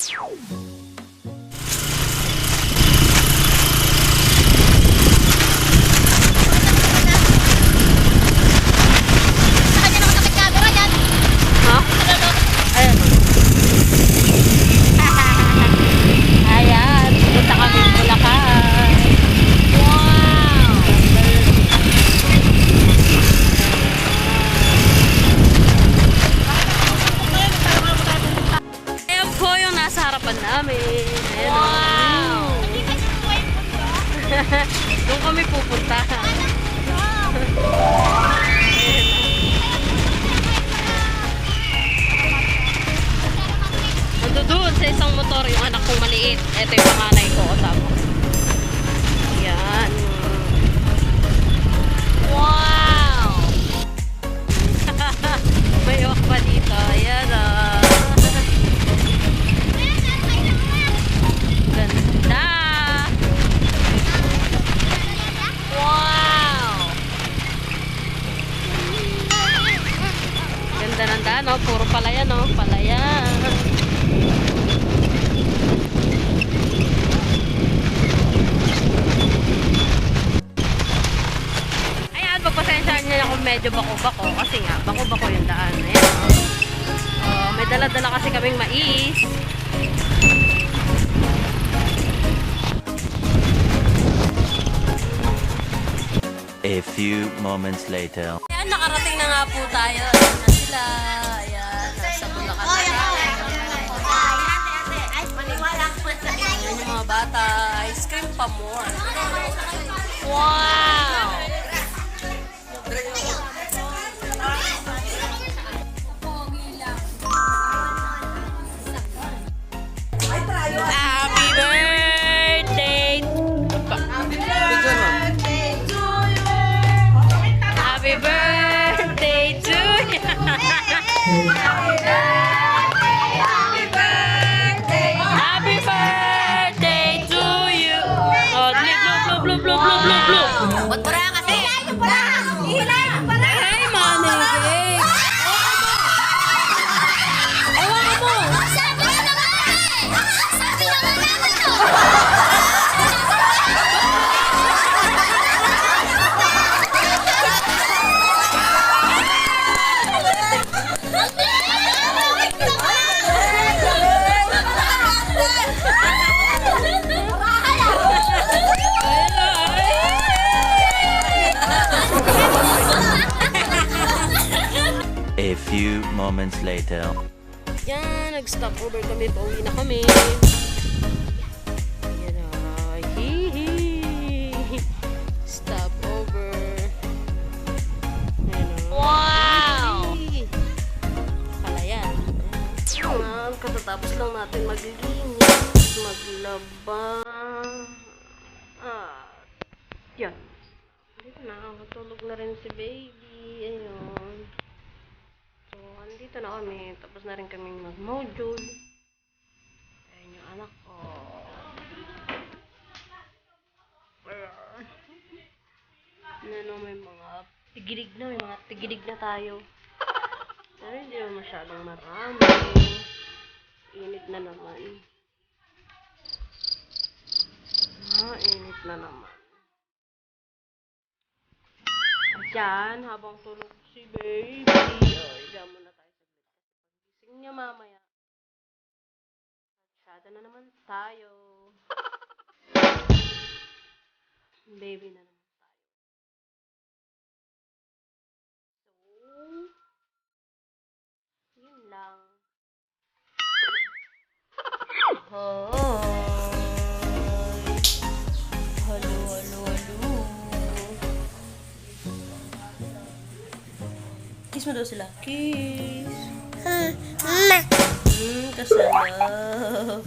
Ha? Ayan. Ayan, punta kami ng Bulacan. Wow! Ayan po yung nasa harapan namin. Ayan, wow! Doon kami pupunta. Nandoon sa isang motor yung anak kong maliit. Ito yung panganay ko kasama. Ayan. Wow! May walk pa dito. Ayan o. Ganda! Wow! Ganda ng daan o. Puro palayan o. Palayan. Pagpasensyahan niya kung medyo bako-bako kasi nga, bako-bako yung daan. Ayan. May dala-dala kasi kaming mais. A few moments later. Ayan, nakarating na nga po tayo. Ayan na sila. Ayan, nasa Bulacan na tayo. Ayan yung mga bata. Ice cream pa more. Wow! Happy birthday! Happy birthday to you! Happy birthday to you! Oh, blub, blub, blub, blub, blub, blub, blub. Ba't para kasi? Ay, manigay! Ewan mo! Sabi na naman! Sabi na naman! A few moments later. Yan, nag-stop over kami. Pauwi na kami. Yan o. Hihi. Stop over. Yan o. Wow! Palayan. Yan, katatapos lang natin maglinis. Maglaba. Yan. Dito na. Matulog na rin si baby. Ayun. So, andito na kami. Tapos na rin kaming mag-module. Ayan yung anak ko. Ano, may mga tigilig na. May mga tigilig na tayo. Pero hindi naman masyadong marami. Init na naman. Init na naman. Diyan, habang tulog si baby. Diyan muna tayo saglit. Gising niya mamaya. Masyado na naman tayo. Baby na naman tayo. So, yun lang. Hello, hello, hello. Kiss mo daw sila. Kiss. Kasalap.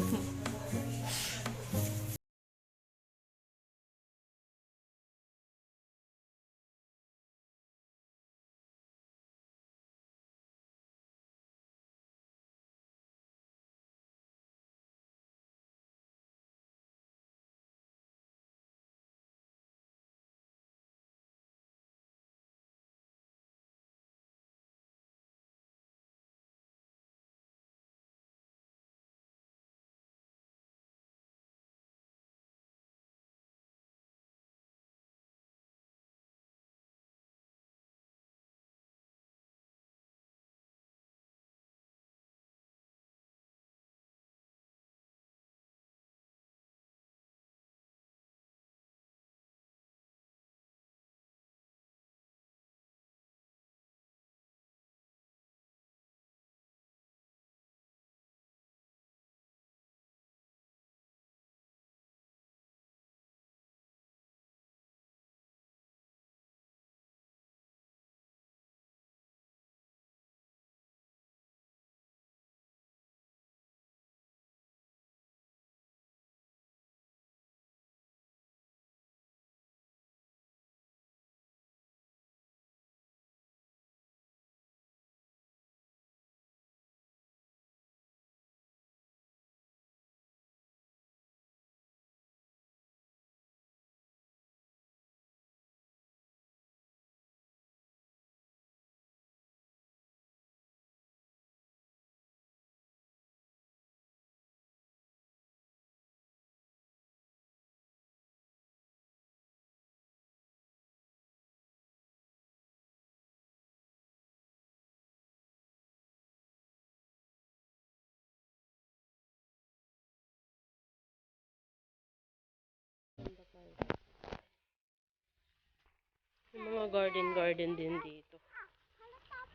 Yung mga garden din dito.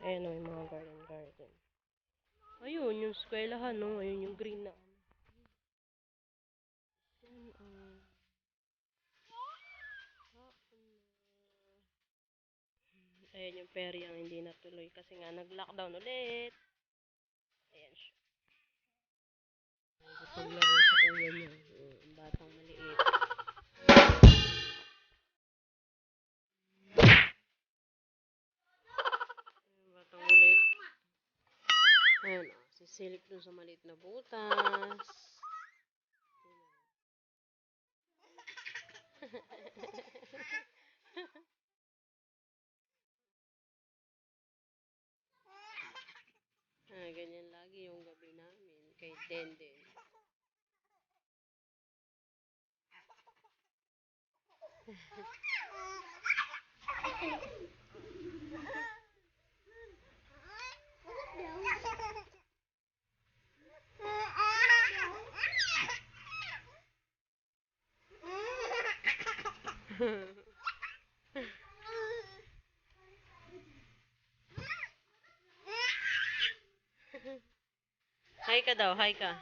Ayan o, yung mga garden. Ayun, yung eskwelahan, no? Ayun yung green na. Ayan yung perya ang hindi natuloy kasi nga nag-lockdown ulit. Ayan siya. Paglaro sa kuya niya. Ang batang maliit. Ang batang maliit. Ayan o. Sisilip dun sa maliit na butas. Ganyan lagi yung gabi namin kay Denden. Hi ka daw, hi ka.